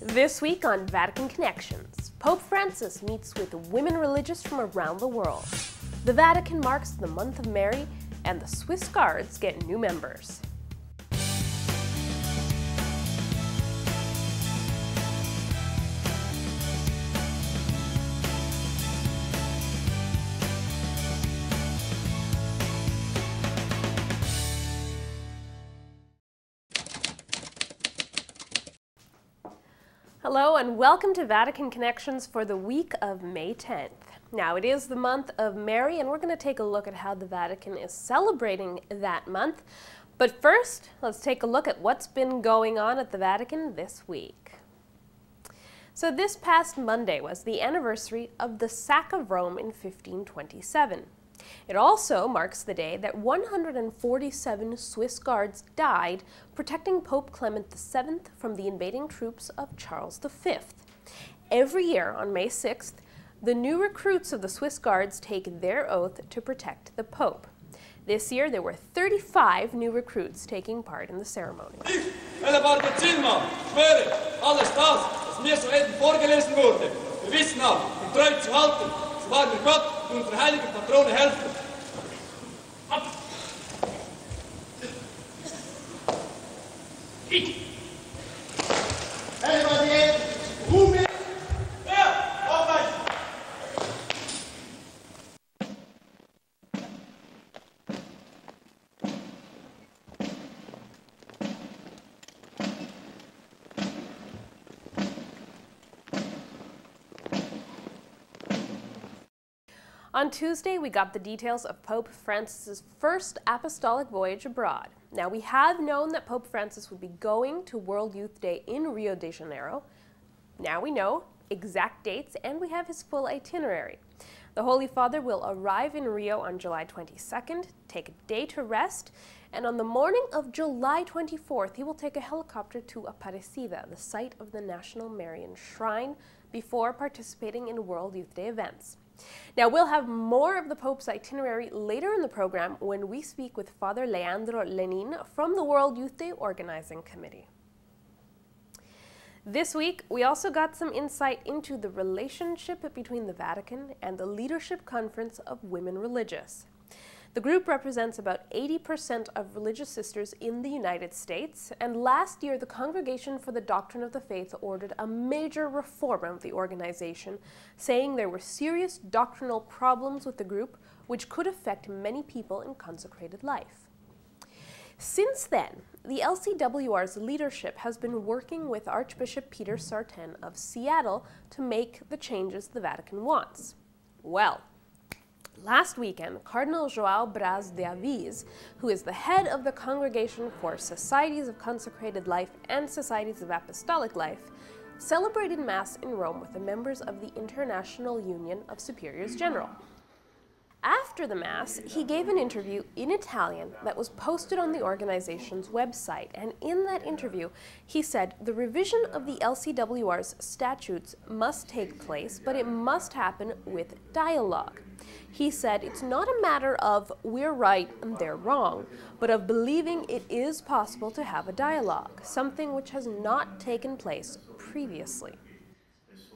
This week on Vatican Connections, Pope Francis meets with women religious from around the world. The Vatican marks the month of Mary, and the Swiss Guards get new members. Hello and welcome to Vatican Connections for the week of May 10th. Now it is the month of Mary and we're going to take a look at how the Vatican is celebrating that month. But first, let's take a look at what's been going on at the Vatican this week. So this past Monday was the anniversary of the sack of Rome in 1527. It also marks the day that 147 Swiss guards died protecting Pope Clement VII from the invading troops of Charles V. Every year on May 6th, the new recruits of the Swiss guards take their oath to protect the Pope. This year there were 35 new recruits taking part in the ceremony. Unsere heilige Patrone helfen. On Tuesday, we got the details of Pope Francis's first apostolic voyage abroad. Now, we have known that Pope Francis would be going to World Youth Day in Rio de Janeiro. Now we know exact dates and we have his full itinerary. The Holy Father will arrive in Rio on July 22nd, take a day to rest, and on the morning of July 24th, he will take a helicopter to Aparecida, the site of the National Marian Shrine, before participating in World Youth Day events. Now, we'll have more of the Pope's itinerary later in the program when we speak with Father Leandro Lenin from the World Youth Day Organizing Committee. This week, we also got some insight into the relationship between the Vatican and the Leadership Conference of Women Religious. The group represents about 80% of religious sisters in the United States, and last year the Congregation for the Doctrine of the Faith ordered a major reform of the organization, saying there were serious doctrinal problems with the group which could affect many people in consecrated life. Since then, the LCWR's leadership has been working with Archbishop Peter Sartain of Seattle to make the changes the Vatican wants. Well, last weekend, Cardinal João Braz de Aviz, who is the head of the Congregation for Societies of Consecrated Life and Societies of Apostolic Life, celebrated Mass in Rome with the members of the International Union of Superiors General. After the Mass, he gave an interview in Italian that was posted on the organization's website, and in that interview, he said the revision of the LCWR's statutes must take place, but it must happen with dialogue. He said it's not a matter of we're right and they're wrong, but of believing it is possible to have a dialogue, something which has not taken place previously.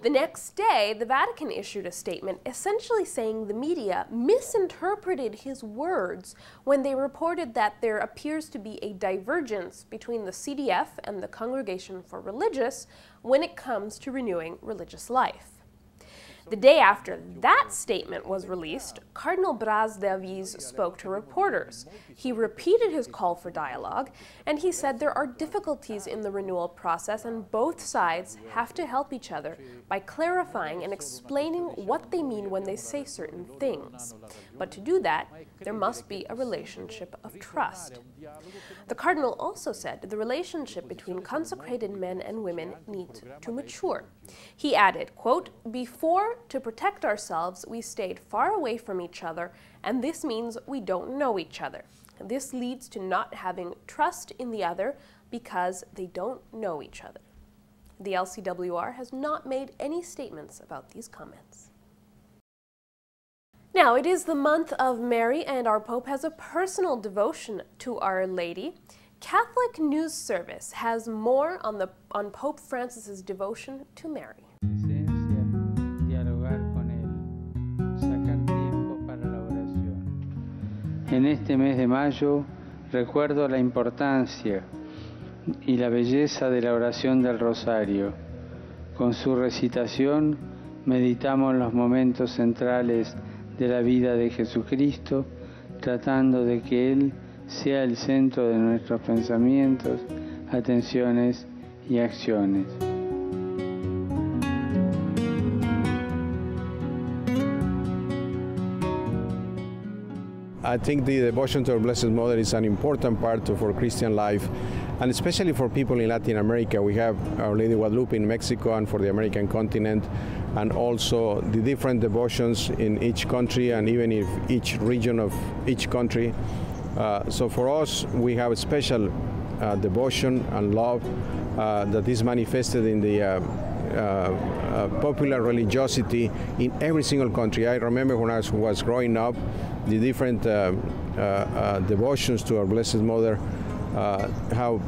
The next day, the Vatican issued a statement essentially saying the media misinterpreted his words when they reported that there appears to be a divergence between the CDF and the Congregation for Religious when it comes to renewing religious life. The day after that statement was released, Cardinal Braz de Aviz spoke to reporters. He repeated his call for dialogue, and he said there are difficulties in the renewal process and both sides have to help each other by clarifying and explaining what they mean when they say certain things. But to do that, there must be a relationship of trust. The Cardinal also said the relationship between consecrated men and women needs to mature. He added, quote, "Before, to protect ourselves, we stayed far away from each other, and this means we don't know each other. This leads to not having trust in the other because they don't know each other." The LCWR has not made any statements about these comments. Now, it is the month of Mary, and our Pope has a personal devotion to Our Lady. Catholic News Service has more on Pope Francis's devotion to Mary. Dialogar con él, sacar tiempo para la oración. En este mes de mayo recuerdo la importancia y la belleza de la oración del Rosario. Con su recitación meditamos los momentos centrales de la vida de Jesucristo, tratando de que Él sea el centro de nuestros pensamientos, atenciones y acciones. I think the devotion to our Blessed Mother is an important part of our Christian life, and especially for people in Latin America. We have Our Lady Guadalupe in Mexico and for the American continent, and also the different devotions in each country and even in each region of each country. So for us, we have a special devotion and love that is manifested in the popular religiosity in every single country. I remember when I was growing up, the different devotions to our Blessed Mother, how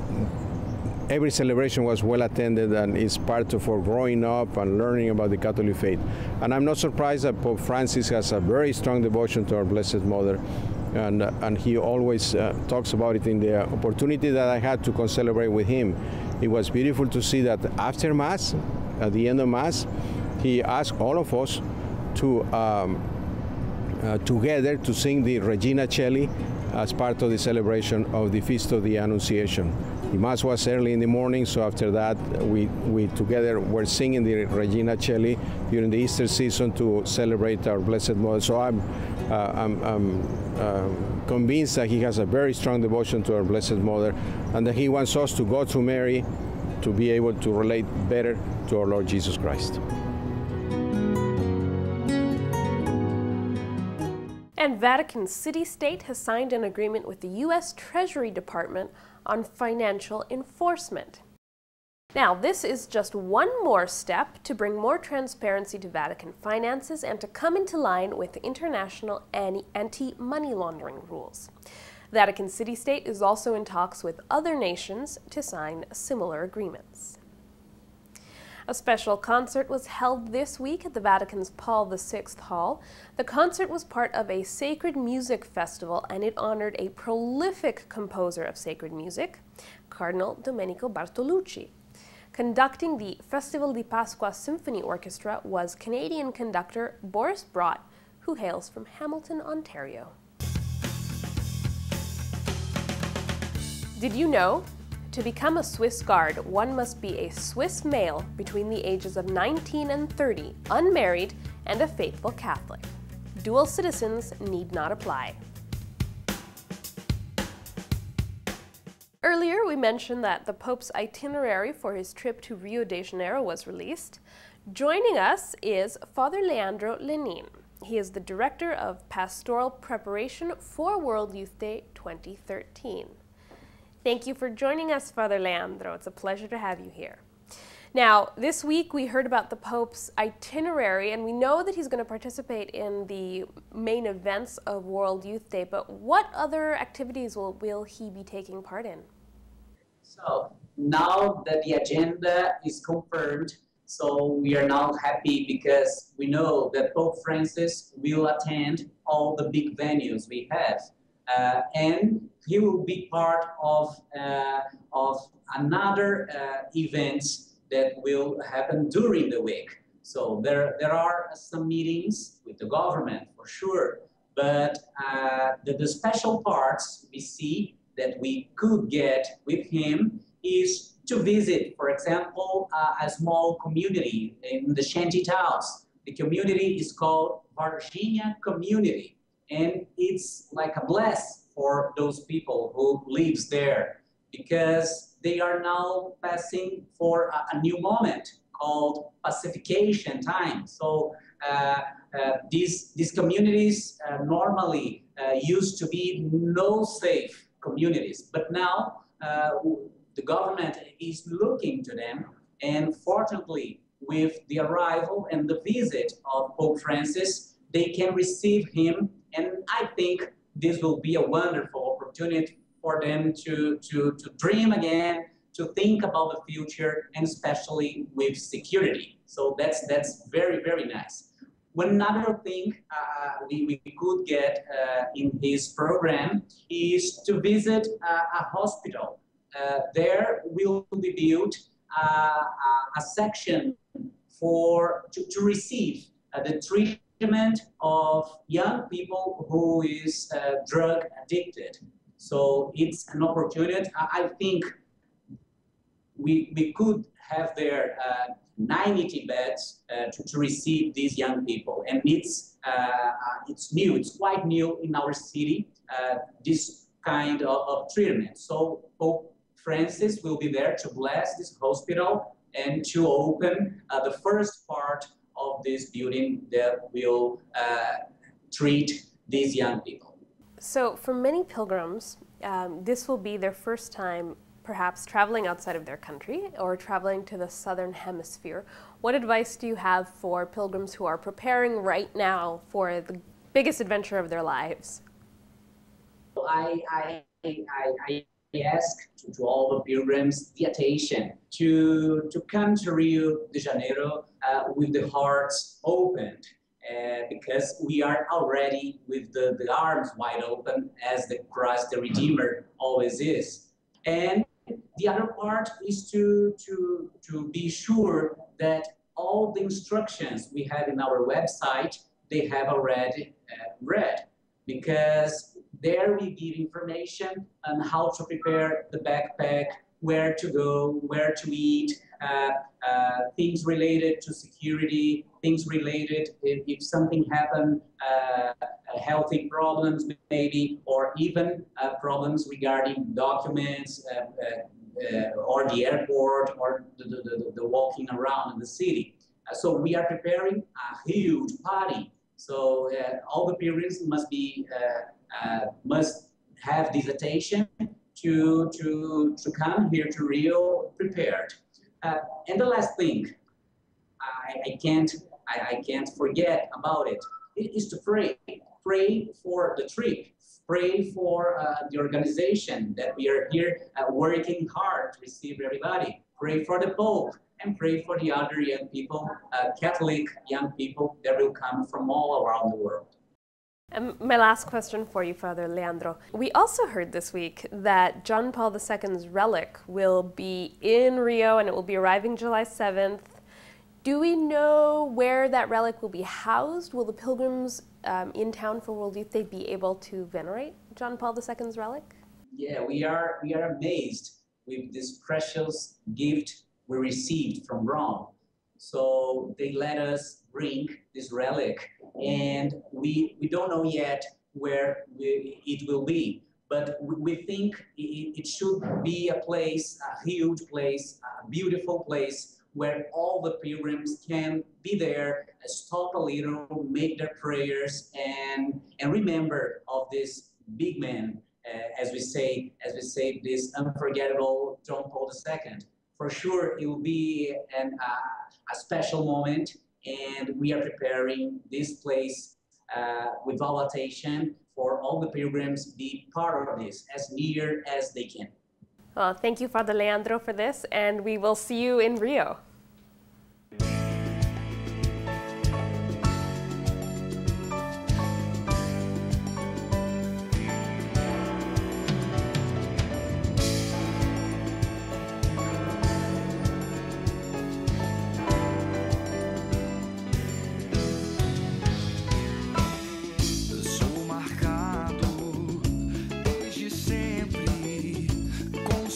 every celebration was well attended and is part of our growing up and learning about the Catholic faith. And I'm not surprised that Pope Francis has a very strong devotion to our Blessed Mother, and he always talks about it in the opportunity that I had to celebrate with him. It was beautiful to see that after Mass, at the end of Mass, he asked all of us to together to sing the Regina Coeli as part of the celebration of the Feast of the Annunciation. The Mass was early in the morning, so after that we together were singing the Regina Coeli during the Easter season to celebrate our Blessed Mother. So I'm convinced that he has a very strong devotion to our Blessed Mother, and that he wants us to go to Mary to be able to relate better to our Lord Jesus Christ. And Vatican City State has signed an agreement with the U.S. Treasury Department on financial enforcement. Now, this is just one more step to bring more transparency to Vatican finances and to come into line with international anti-money laundering rules. Vatican City State is also in talks with other nations to sign similar agreements. A special concert was held this week at the Vatican's Paul VI Hall. The concert was part of a sacred music festival, and it honored a prolific composer of sacred music, Cardinal Domenico Bartolucci. Conducting the Festival di Pasqua Symphony Orchestra was Canadian conductor Boris Brott, who hails from Hamilton, Ontario. Did you know? To become a Swiss Guard, one must be a Swiss male between the ages of 19 and 30, unmarried, and a faithful Catholic. Dual citizens need not apply. Earlier, we mentioned that the Pope's itinerary for his trip to Rio de Janeiro was released. Joining us is Father Leandro Lenin. He is the Director of Pastoral Preparation for World Youth Day 2013. Thank you for joining us, Father Leandro. It's a pleasure to have you here. Now, this week we heard about the Pope's itinerary, and we know that he's going to participate in the main events of World Youth Day, but what other activities will he be taking part in? So, now that the agenda is confirmed, so we are now happy because we know that Pope Francis will attend all the big venues we have. And he will be part of another events that will happen during the week. So there are some meetings with the government for sure, but the special parts we see that we could get with him is to visit, for example, a small community in the shanty towns. The community is called Virginia Community. And it's like a bless for those people who lives there, because they are now passing for a new moment called pacification time. So these communities normally used to be no safe communities, but now the government is looking to them, and fortunately with the arrival and the visit of Pope Francis, they can receive him. And I think this will be a wonderful opportunity for them to dream again, to think about the future, and especially with security. So that's very, very nice. One other thing we could get in this program is to visit a hospital. There will be built a section to receive the treatment of young people who is drug addicted. So it's an opportunity. I think we could have there 90 beds to receive these young people, and it's new. It's quite new in our city. This kind of treatment. So Pope Francis will be there to bless this hospital and to open the first part of this building that will treat these young people. So for many pilgrims, this will be their first time perhaps traveling outside of their country or traveling to the southern hemisphere. What advice do you have for pilgrims who are preparing right now for the biggest adventure of their lives? I ask to all the pilgrims the attention to come to Rio de Janeiro with the hearts opened, because we are already with the arms wide open, as the Christ the Redeemer always is. And the other part is to be sure that all the instructions we have in our website, they have already read, because there we give information on how to prepare the backpack, where to go, where to eat, things related to security, things related if something happened, healthy problems maybe, or even problems regarding documents or the airport or the walking around in the city. So we are preparing a huge party. So all the pilgrims must have this attention to come here to Rio prepared. And the last thing I can't forget about it is to pray. Pray for the trip. Pray for the organization that we are here working hard to receive everybody. Pray for the Pope, and pray for the other young people, Catholic young people that will come from all around the world. And my last question for you, Father Leandro. We also heard this week that John Paul II's relic will be in Rio and it will be arriving July 7th. Do we know where that relic will be housed? Will the pilgrims in town for World Youth Day be able to venerate John Paul II's relic? Yeah, we are amazed with this precious gift we received from Rome. So they let us bring this relic, and we don't know yet where it will be, but we think it should be a place, a huge place, a beautiful place, where all the pilgrims can be there, stop a little, make their prayers, and remember of this big man, as we say this unforgettable John Paul II. For sure, it will be a special moment, and we are preparing this place with all attention for all the pilgrims be part of this as near as they can. Well, thank you, Father Leandro, for this, and we will see you in Rio.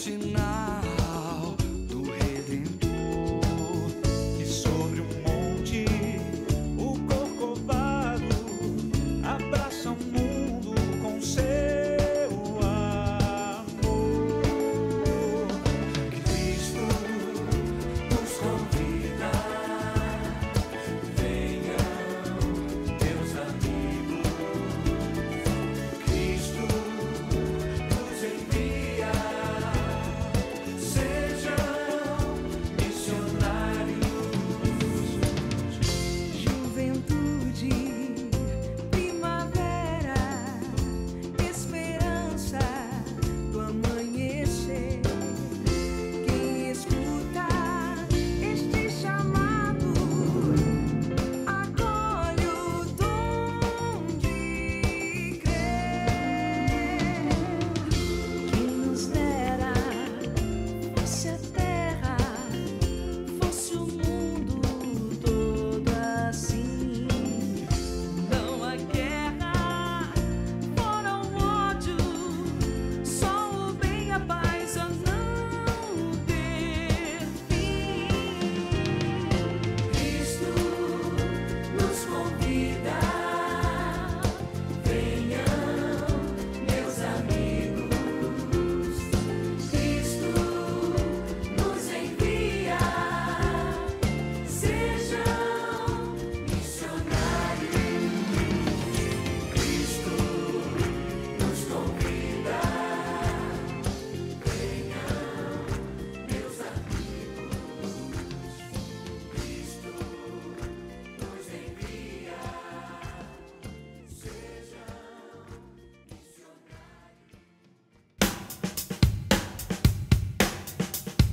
Sinal do Redentor.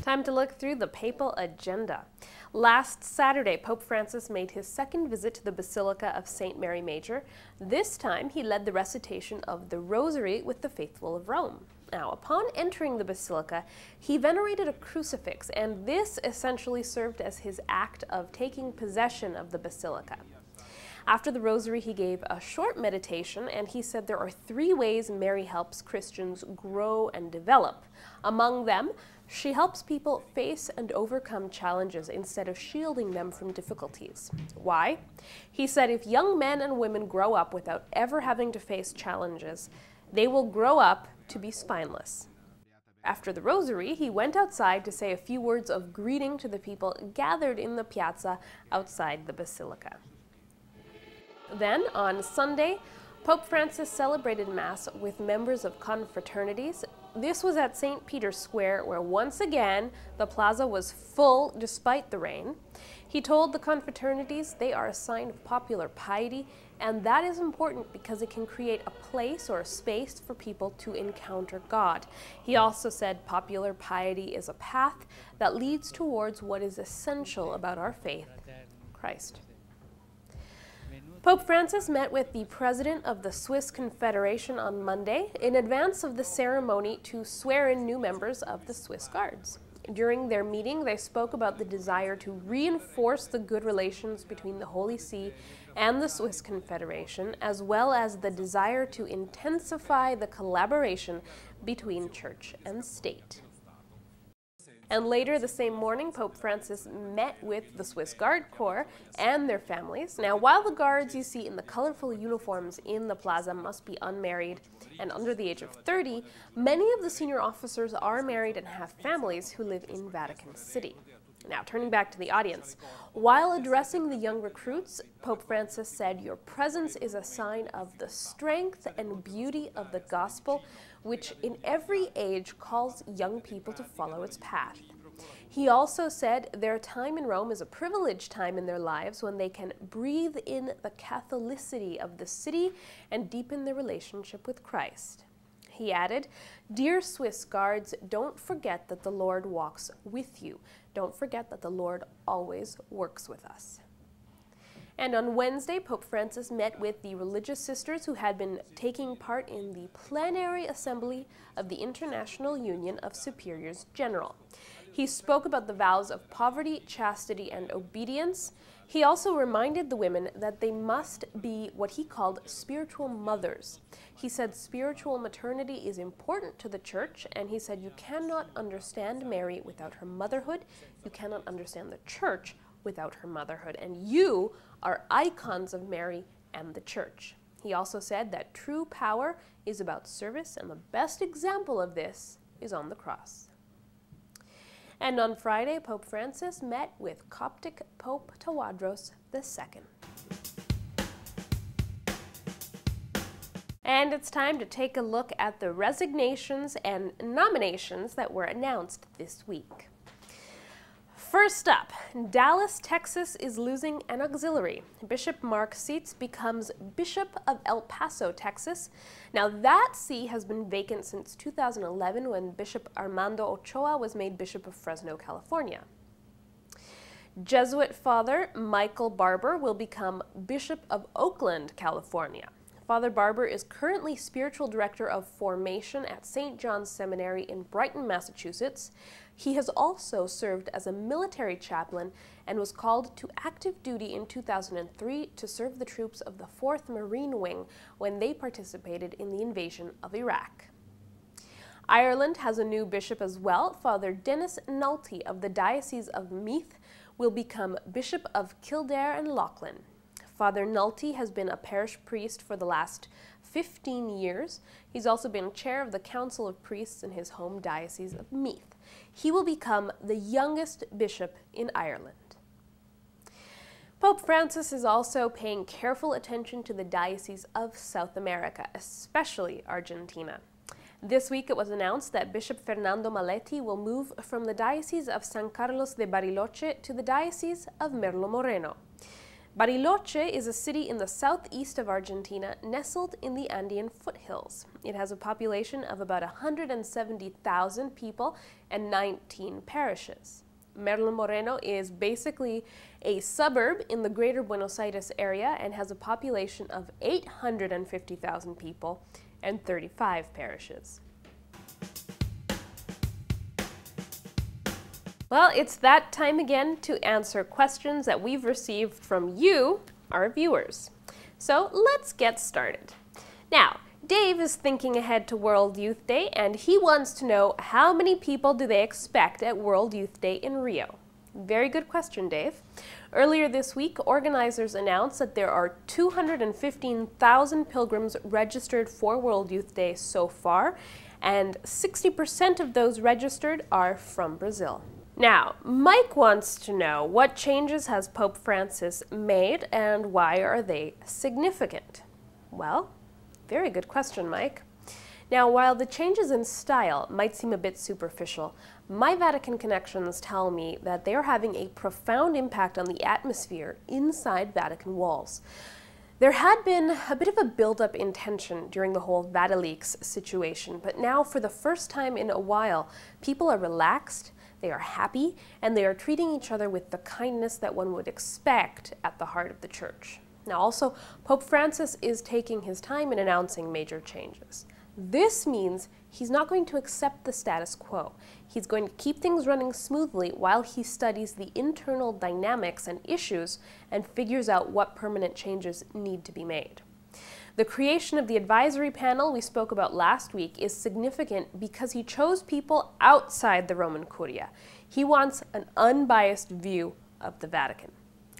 Time to look through the papal agenda. Last Saturday, Pope Francis made his second visit to the Basilica of St. Mary Major. This time, he led the recitation of the Rosary with the faithful of Rome. Now, upon entering the basilica, he venerated a crucifix, and this essentially served as his act of taking possession of the basilica. After the Rosary, he gave a short meditation, and he said there are 3 ways Mary helps Christians grow and develop. Among them, she helps people face and overcome challenges instead of shielding them from difficulties. Why? He said if young men and women grow up without ever having to face challenges, they will grow up to be spineless. After the Rosary, he went outside to say a few words of greeting to the people gathered in the piazza outside the basilica. Then, on Sunday, Pope Francis celebrated Mass with members of confraternities. This was at St. Peter's Square, where once again the plaza was full despite the rain. He told the confraternities they are a sign of popular piety, and that is important because it can create a place or a space for people to encounter God. He also said popular piety is a path that leads towards what is essential about our faith, Christ. Pope Francis met with the president of the Swiss Confederation on Monday in advance of the ceremony to swear in new members of the Swiss Guards. During their meeting, they spoke about the desire to reinforce the good relations between the Holy See and the Swiss Confederation, as well as the desire to intensify the collaboration between church and state. And later the same morning, Pope Francis met with the Swiss Guard Corps and their families. Now, while the guards you see in the colorful uniforms in the plaza must be unmarried and under the age of 30, many of the senior officers are married and have families who live in Vatican City. Now, turning back to the audience, while addressing the young recruits, Pope Francis said, "Your presence is a sign of the strength and beauty of the gospel, which in every age calls young people to follow its path." He also said their time in Rome is a privileged time in their lives when they can breathe in the Catholicity of the city and deepen their relationship with Christ. He added, "Dear Swiss Guards, don't forget that the Lord walks with you. Don't forget that the Lord always works with us." And on Wednesday, Pope Francis met with the religious sisters who had been taking part in the plenary assembly of the International Union of Superiors General. He spoke about the vows of poverty, chastity, and obedience. He also reminded the women that they must be what he called spiritual mothers. He said spiritual maternity is important to the Church, and he said you cannot understand Mary without her motherhood. You cannot understand the Church without her motherhood, and you are icons of Mary and the Church. He also said that true power is about service, and the best example of this is on the cross. And on Friday, Pope Francis met with Coptic Pope Tawadros II. And it's time to take a look at the resignations and nominations that were announced this week. First up, Dallas, Texas is losing an auxiliary. Bishop Mark Seitz becomes Bishop of El Paso, Texas. Now that see has been vacant since 2011 when Bishop Armando Ochoa was made Bishop of Fresno, California. Jesuit Father Michael Barber will become Bishop of Oakland, California. Father Barber is currently Spiritual Director of Formation at St. John's Seminary in Brighton, Massachusetts. He has also served as a military chaplain and was called to active duty in 2003 to serve the troops of the 4th Marine Wing when they participated in the invasion of Iraq. Ireland has a new bishop as well. Father Dennis Nulty of the Diocese of Meath will become Bishop of Kildare and Loughlin. Father Nulty has been a parish priest for the last 15 years. He's also been chair of the Council of Priests in his home diocese of Meath. He will become the youngest bishop in Ireland. Pope Francis is also paying careful attention to the Diocese of South America, especially Argentina. This week it was announced that Bishop Fernando Maletti will move from the Diocese of San Carlos de Bariloche to the Diocese of Merlo Moreno. Bariloche is a city in the southeast of Argentina, nestled in the Andean foothills. It has a population of about 170,000 people and 19 parishes. Merlo Moreno is basically a suburb in the greater Buenos Aires area and has a population of 850,000 people and 35 parishes. Well, it's that time again to answer questions that we've received from you, our viewers. So let's get started. Now, Dave is thinking ahead to World Youth Day, and he wants to know how many people do they expect at World Youth Day in Rio? Very good question, Dave. Earlier this week, organizers announced that there are 215,000 pilgrims registered for World Youth Day so far, and 60% of those registered are from Brazil. Now, Mike wants to know what changes has Pope Francis made and why are they significant? Well, very good question, Mike. Now, while the changes in style might seem a bit superficial, my Vatican Connections tell me that they are having a profound impact on the atmosphere inside Vatican walls. There had been a bit of a build-up in tension during the whole VatiLeaks situation, but now for the first time in a while, people are relaxed, they are happy, and they are treating each other with the kindness that one would expect at the heart of the Church. Now also, Pope Francis is taking his time in announcing major changes. This means he's not going to accept the status quo. He's going to keep things running smoothly while he studies the internal dynamics and issues and figures out what permanent changes need to be made. The creation of the advisory panel we spoke about last week is significant because he chose people outside the Roman Curia. He wants an unbiased view of the Vatican.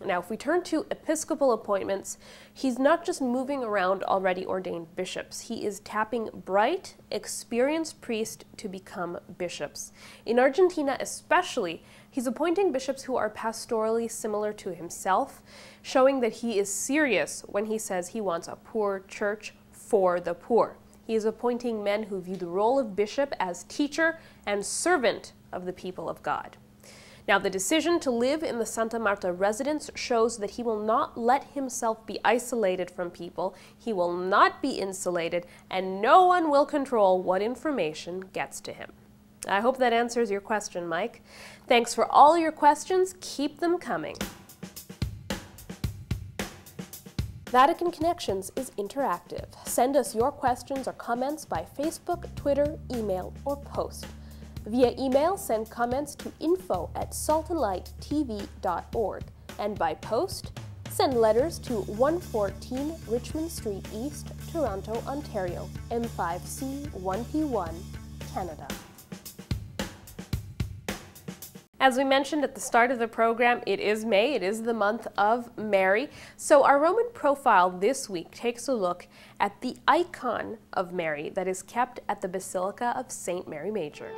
Now, if we turn to episcopal appointments, he's not just moving around already ordained bishops. He is tapping bright, experienced priests to become bishops. In Argentina especially, he's appointing bishops who are pastorally similar to himself, showing that he is serious when he says he wants a poor church for the poor. He is appointing men who view the role of bishop as teacher and servant of the people of God. Now, the decision to live in the Santa Marta residence shows that he will not let himself be isolated from people, he will not be insulated, and no one will control what information gets to him. I hope that answers your question, Mike. Thanks for all your questions. Keep them coming. Vatican Connections is interactive. Send us your questions or comments by Facebook, Twitter, email, or post. Via email, send comments to info@saltandlighttv.org, and by post, send letters to 114 Richmond Street East, Toronto, Ontario, M5C 1P1, Canada. As we mentioned at the start of the program, it is May, it is the month of Mary. So our Roman profile this week takes a look at the icon of Mary that is kept at the Basilica of St. Mary Major.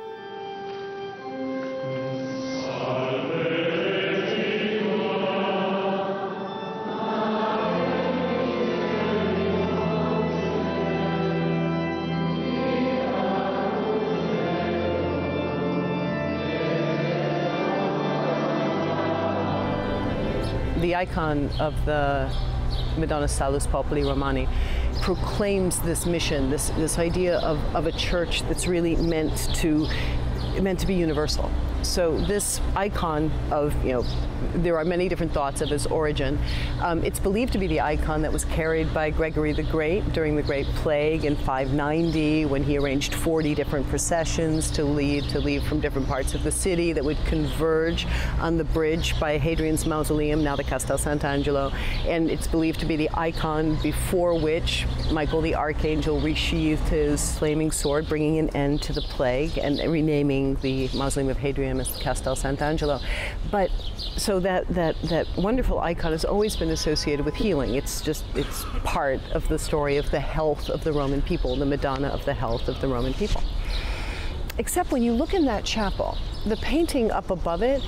The icon of the Madonna Salus Populi Romani proclaims this mission, this idea of a church that's really meant to be universal. So this icon of, there are many different thoughts of its origin. It's believed to be the icon that was carried by Gregory the Great during the Great Plague in 590, when he arranged 40 different processions to leave from different parts of the city that would converge on the bridge by Hadrian's Mausoleum, now the Castel Sant'Angelo. And it's believed to be the icon before which Michael the Archangel resheathed his flaming sword, bringing an end to the plague and renaming the Mausoleum of Hadrian as Castel Sant'Angelo. But so that wonderful icon has always been associated with healing. It's part of the story of the health of the Roman people, the Madonna of the health of the Roman people. Except when you look in that chapel, the painting up above it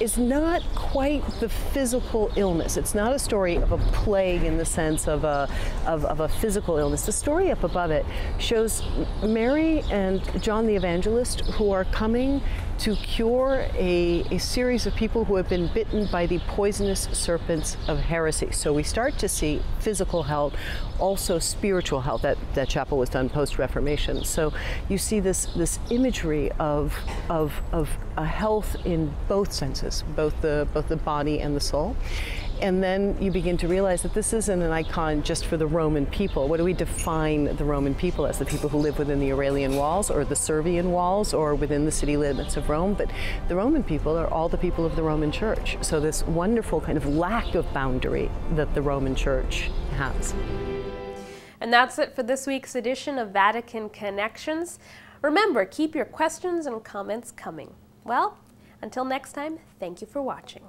is not quite the physical illness. It's not a story of a plague in the sense of a physical illness. The story up above it shows Mary and John the Evangelist who are coming to cure a series of people who have been bitten by the poisonous serpents of heresy. So we start to see physical health, also spiritual health. That chapel was done post-Reformation. So you see this imagery of a health in both senses, both the body and the soul. And then you begin to realize that this isn't an icon just for the Roman people. What do we define the Roman people as? The people who live within the Aurelian walls or the Servian walls or within the city limits of Rome? But the Roman people are all the people of the Roman Church. So this wonderful kind of lack of boundary that the Roman Church has. And that's it for this week's edition of Vatican Connections. Remember, keep your questions and comments coming. Well, until next time, thank you for watching.